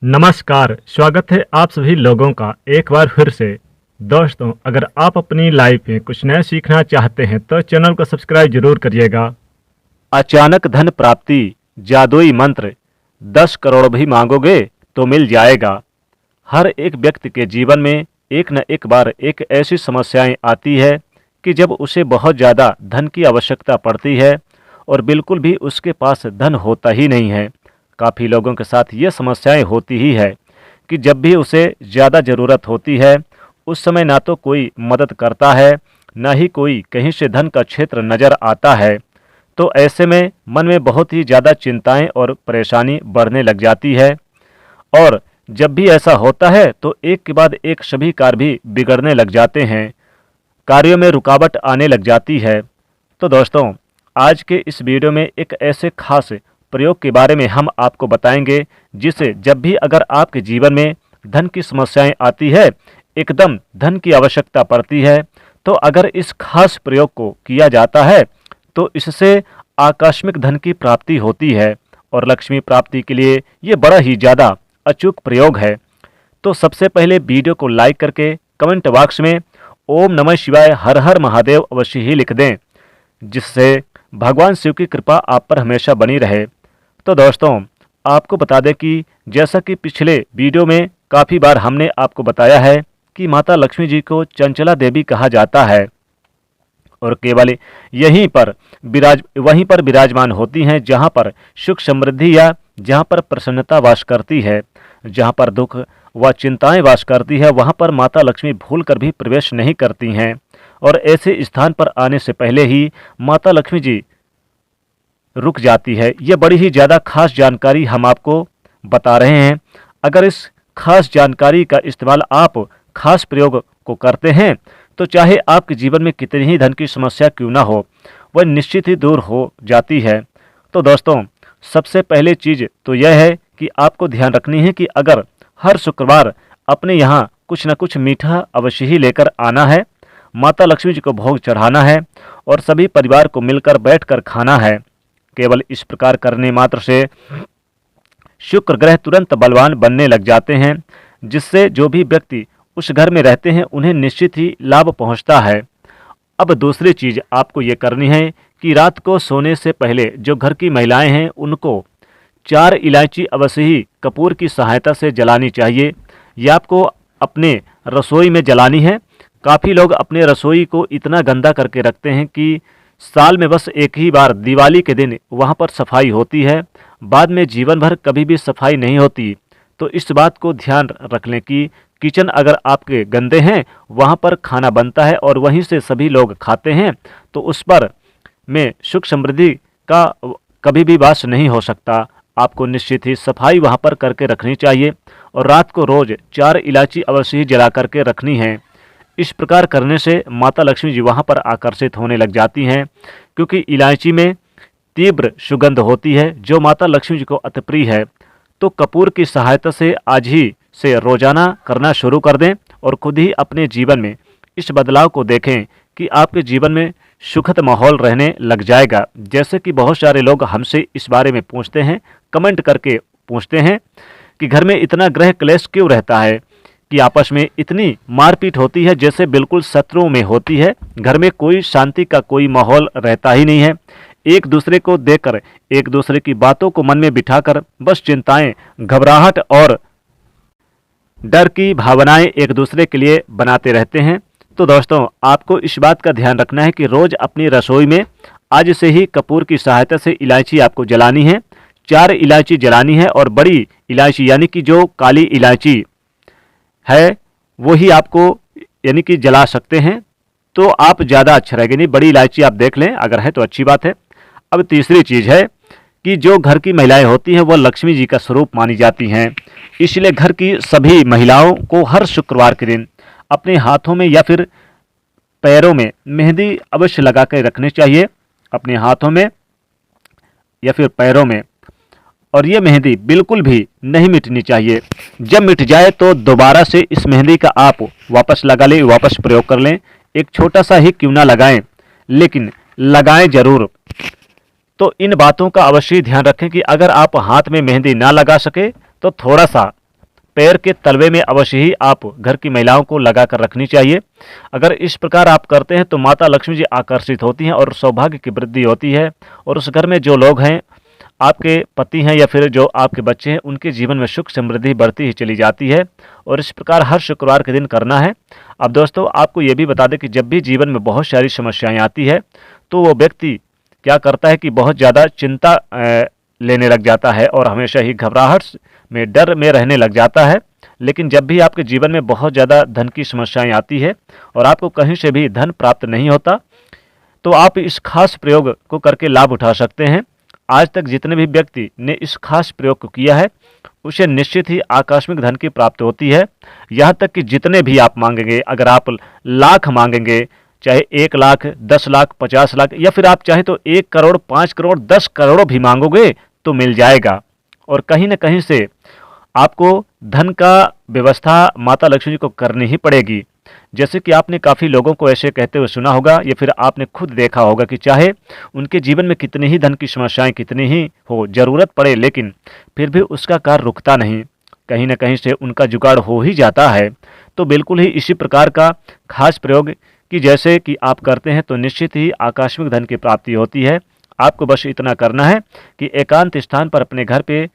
नमस्कार, स्वागत है आप सभी लोगों का एक बार फिर से। दोस्तों, अगर आप अपनी लाइफ में कुछ नया सीखना चाहते हैं तो चैनल को सब्सक्राइब जरूर करिएगा। अचानक धन प्राप्ति, जादुई मंत्र, 10 करोड़ भी मांगोगे तो मिल जाएगा। हर एक व्यक्ति के जीवन में एक न एक बार एक ऐसी समस्याएं आती है कि जब उसे बहुत ज़्यादा धन की आवश्यकता पड़ती है और बिल्कुल भी उसके पास धन होता ही नहीं है। काफ़ी लोगों के साथ ये समस्याएं होती ही है कि जब भी उसे ज़्यादा ज़रूरत होती है उस समय ना तो कोई मदद करता है, ना ही कोई कहीं से धन का क्षेत्र नज़र आता है। तो ऐसे में मन में बहुत ही ज़्यादा चिंताएं और परेशानी बढ़ने लग जाती है और जब भी ऐसा होता है तो एक के बाद एक सभी कार्य भी बिगड़ने लग जाते हैं, कार्यों में रुकावट आने लग जाती है। तो दोस्तों, आज के इस वीडियो में एक ऐसे खास प्रयोग के बारे में हम आपको बताएंगे जिससे जब भी अगर आपके जीवन में धन की समस्याएं आती है, एकदम धन की आवश्यकता पड़ती है, तो अगर इस खास प्रयोग को किया जाता है तो इससे आकस्मिक धन की प्राप्ति होती है और लक्ष्मी प्राप्ति के लिए ये बड़ा ही ज़्यादा अचूक प्रयोग है। तो सबसे पहले वीडियो को लाइक करके कमेंट बॉक्स में ओम नमः शिवाय हर हर महादेव अवश्य ही लिख दें, जिससे भगवान शिव की कृपा आप पर हमेशा बनी रहे। तो दोस्तों, आपको बता दें कि जैसा कि पिछले वीडियो में काफ़ी बार हमने आपको बताया है कि माता लक्ष्मी जी को चंचला देवी कहा जाता है और केवल वहीं पर विराजमान होती हैं जहां पर सुख समृद्धि या जहां पर प्रसन्नता वास करती है। जहां पर दुख व चिंताएं वास करती है वहां पर माता लक्ष्मी भूल कर भी प्रवेश नहीं करती हैं और ऐसे स्थान पर आने से पहले ही माता लक्ष्मी जी रुक जाती है। ये बड़ी ही ज़्यादा खास जानकारी हम आपको बता रहे हैं। अगर इस खास जानकारी का इस्तेमाल आप खास प्रयोग को करते हैं तो चाहे आपके जीवन में कितनी ही धन की समस्या क्यों ना हो, वह निश्चित ही दूर हो जाती है। तो दोस्तों, सबसे पहले चीज़ तो यह है कि आपको ध्यान रखनी है कि अगर हर शुक्रवार अपने यहाँ कुछ न कुछ मीठा अवश्य ही लेकर आना है, माता लक्ष्मी जी को भोग चढ़ाना है और सभी परिवार को मिलकर बैठकर खाना है। केवल इस प्रकार करने मात्र से शुक्र ग्रह तुरंत बलवान बनने लग जाते हैं, जिससे जो भी व्यक्ति उस घर में रहते हैं उन्हें निश्चित ही लाभ पहुंचता है। अब दूसरी चीज़ आपको ये करनी है कि रात को सोने से पहले जो घर की महिलाएं हैं उनको 4 इलायची अवश्य ही कपूर की सहायता से जलानी चाहिए। यह आपको अपने रसोई में जलानी है। काफ़ी लोग अपने रसोई को इतना गंदा करके रखते हैं कि साल में बस एक ही बार दिवाली के दिन वहाँ पर सफाई होती है, बाद में जीवन भर कभी भी सफाई नहीं होती। तो इस बात को ध्यान रख लें कि किचन अगर आपके गंदे हैं, वहाँ पर खाना बनता है और वहीं से सभी लोग खाते हैं, तो उस पर में सुख समृद्धि का कभी भी वास नहीं हो सकता। आपको निश्चित ही सफाई वहाँ पर करके रखनी चाहिए और रात को रोज़ 4 इलायची अवश्य ही जला करके रखनी है। इस प्रकार करने से माता लक्ष्मी जी वहाँ पर आकर्षित होने लग जाती हैं, क्योंकि इलायची में तीव्र सुगंध होती है जो माता लक्ष्मी जी को अति प्रिय है। तो कपूर की सहायता से आज ही से रोजाना करना शुरू कर दें और खुद ही अपने जीवन में इस बदलाव को देखें कि आपके जीवन में सुखद माहौल रहने लग जाएगा। जैसे कि बहुत सारे लोग हमसे इस बारे में पूछते हैं, कमेंट करके पूछते हैं कि घर में इतना ग्रह क्लेश क्यों रहता है, कि आपस में इतनी मारपीट होती है जैसे बिल्कुल शत्रुओं में होती है। घर में कोई शांति का कोई माहौल रहता ही नहीं है। एक दूसरे को देखकर, एक दूसरे की बातों को मन में बिठाकर बस चिंताएं, घबराहट और डर की भावनाएं एक दूसरे के लिए बनाते रहते हैं। तो दोस्तों, आपको इस बात का ध्यान रखना है कि रोज़ अपनी रसोई में आज से ही कपूर की सहायता से इलायची आपको जलानी है। 4 इलायची जलानी है और बड़ी इलायची यानी कि जो काली इलायची है वो ही आपको यानी कि जला सकते हैं, तो आप ज़्यादा अच्छा रहेगा। नहीं, बड़ी इलायची आप देख लें, अगर है तो अच्छी बात है। अब तीसरी चीज़ है कि जो घर की महिलाएं होती हैं वह लक्ष्मी जी का स्वरूप मानी जाती हैं, इसलिए घर की सभी महिलाओं को हर शुक्रवार के दिन अपने हाथों में या फिर पैरों में मेहंदी अवश्य लगा कर रखनी चाहिए, अपने हाथों में या फिर पैरों में। और ये मेहंदी बिल्कुल भी नहीं मिटनी चाहिए। जब मिट जाए तो दोबारा से इस मेहंदी का आप वापस लगा लें, वापस प्रयोग कर लें। एक छोटा सा ही क्यों ना लगाएं, लेकिन लगाएं जरूर। तो इन बातों का अवश्य ध्यान रखें कि अगर आप हाथ में मेहंदी ना लगा सके तो थोड़ा सा पैर के तलवे में अवश्य ही आप घर की महिलाओं को लगा कर रखनी चाहिए। अगर इस प्रकार आप करते हैं तो माता लक्ष्मी जी आकर्षित होती हैं और सौभाग्य की वृद्धि होती है, और उस घर में जो लोग हैं, आपके पति हैं या फिर जो आपके बच्चे हैं, उनके जीवन में सुख समृद्धि बढ़ती ही चली जाती है। और इस प्रकार हर शुक्रवार के दिन करना है। अब दोस्तों, आपको ये भी बता दें कि जब भी जीवन में बहुत सारी समस्याएं आती है तो वो व्यक्ति क्या करता है कि बहुत ज़्यादा चिंता लेने लग जाता है और हमेशा ही घबराहट में, डर में रहने लग जाता है। लेकिन जब भी आपके जीवन में बहुत ज़्यादा धन की समस्याएं आती है और आपको कहीं से भी धन प्राप्त नहीं होता, तो आप इस खास प्रयोग को करके लाभ उठा सकते हैं। आज तक जितने भी व्यक्ति ने इस खास प्रयोग को किया है, उसे निश्चित ही आकस्मिक धन की प्राप्ति होती है। यहाँ तक कि जितने भी आप मांगेंगे, अगर आप लाख मांगेंगे, चाहे 1 लाख, 10 लाख, 50 लाख, या फिर आप चाहे तो 1 करोड़, 5 करोड़, 10 करोड़ भी मांगोगे तो मिल जाएगा। और कहीं न कहीं से आपको धन का व्यवस्था माता लक्ष्मी जी को करनी ही पड़ेगी। जैसे कि आपने काफ़ी लोगों को ऐसे कहते हुए सुना होगा, या फिर आपने खुद देखा होगा कि चाहे उनके जीवन में कितनी ही धन की समस्याएं कितनी ही हो, ज़रूरत पड़े, लेकिन फिर भी उसका कार्य रुकता नहीं, कहीं न कहीं से उनका जुगाड़ हो ही जाता है। तो बिल्कुल ही इसी प्रकार का खास प्रयोग कि जैसे कि आप करते हैं तो निश्चित ही आकस्मिक धन की प्राप्ति होती है। आपको बस इतना करना है कि एकांत स्थान पर अपने घर पे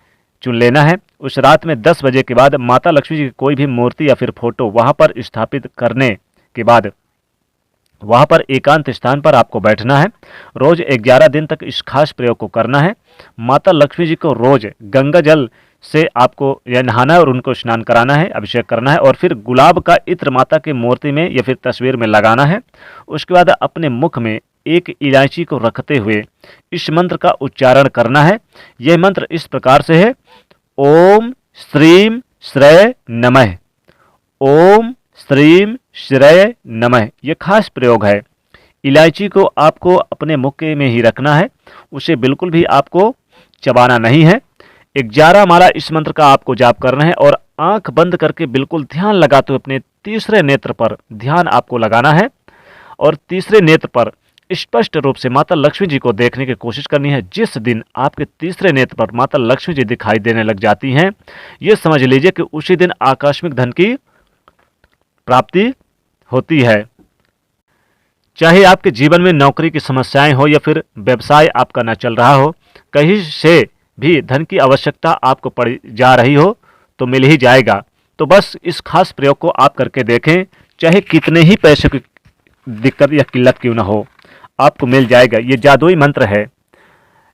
चुन लेना है। उस रात में 10 बजे के बाद माता लक्ष्मी जी की कोई भी मूर्ति या फिर फोटो वहाँ पर स्थापित करने के बाद वहाँ पर एकांत स्थान पर आपको बैठना है। रोज 11 दिन तक इस खास प्रयोग को करना है। माता लक्ष्मी जी को रोज गंगा जल से आपको यह नहाना है और उनको स्नान कराना है, अभिषेक करना है, और फिर गुलाब का इत्र माता की मूर्ति में या फिर तस्वीर में लगाना है। उसके बाद अपने मुख में एक इलायची को रखते हुए इस मंत्र का उच्चारण करना है। यह मंत्र इस प्रकार से है: ओम श्रीम श्रेय नमः, ओम श्रीम श्रेय नमः। यह खास प्रयोग है। इलायची को आपको अपने मुख में ही रखना है, उसे बिल्कुल भी आपको चबाना नहीं है। 11 माला इस मंत्र का आपको जाप करना है और आंख बंद करके बिल्कुल ध्यान लगाते हुए अपने तीसरे नेत्र पर ध्यान आपको लगाना है और तीसरे नेत्र पर स्पष्ट रूप से माता लक्ष्मी जी को देखने की कोशिश करनी है। जिस दिन आपके तीसरे नेत्र पर माता लक्ष्मी जी दिखाई देने लग जाती हैं, ये समझ लीजिए कि उसी दिन आकस्मिक धन की प्राप्ति होती है। चाहे आपके जीवन में नौकरी की समस्याएं हो या फिर व्यवसाय आपका न चल रहा हो, कहीं से भी धन की आवश्यकता आपको पड़ जा रही हो तो मिल ही जाएगा। तो बस इस खास प्रयोग को आप करके देखें, चाहे कितने ही पैसे की दिक्कत या किल्लत क्यों ना हो, आपको मिल जाएगा। ये जादुई मंत्र है।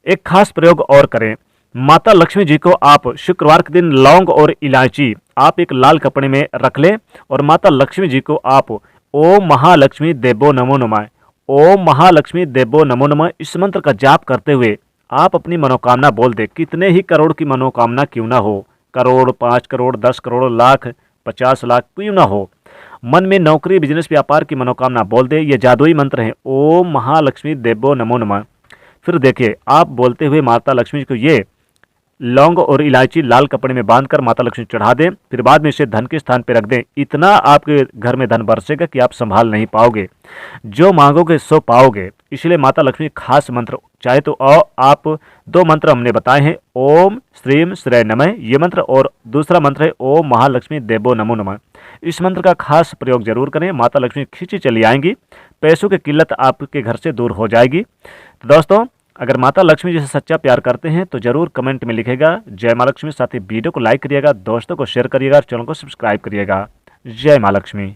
एक खास प्रयोग और करें। माता लक्ष्मी जी को आप शुक्रवार के दिन लौंग और इलायची आप एक लाल कपड़े में रख लें और माता लक्ष्मी जी को आप ओम महालक्ष्मी देवो नमो नमः, ओम महालक्ष्मी देवो नमो नमः इस मंत्र का जाप करते हुए आप अपनी मनोकामना बोल दे। कितने ही करोड़ की मनोकामना क्यों ना हो, करोड़, 5 करोड़, 10 करोड़, लाख, 50 लाख क्यों ना हो, मन में नौकरी, बिजनेस, व्यापार की मनोकामना बोल दे। ये जादुई मंत्र है, ओम महालक्ष्मी देवो नमो नमः। फिर देखिए, आप बोलते हुए माता लक्ष्मी जी को ये लौंग और इलायची लाल कपड़े में बांधकर माता लक्ष्मी चढ़ा दें। फिर बाद में इसे धन के स्थान पर रख दें। इतना आपके घर में धन बरसेगा कि आप संभाल नहीं पाओगे। जो मांगोगे सो पाओगे। इसलिए माता लक्ष्मी खास मंत्र, चाहे तो आप 2 मंत्र हमने बताए हैं, ओम श्रीम श्रेय नमः ये मंत्र, और दूसरा मंत्र है ओम महालक्ष्मी देवो नमो नमः। इस मंत्र का खास प्रयोग जरूर करें। माता लक्ष्मी खींची चली आएंगी, पैसों की किल्लत आपके घर से दूर हो जाएगी। तो दोस्तों, अगर माता लक्ष्मी जी से सच्चा प्यार करते हैं तो जरूर कमेंट में लिखेगा जय माँ लक्ष्मी। साथ ही वीडियो को लाइक करिएगा, दोस्तों को शेयर करिएगा और चैनल को सब्सक्राइब करिएगा। जय माँ लक्ष्मी।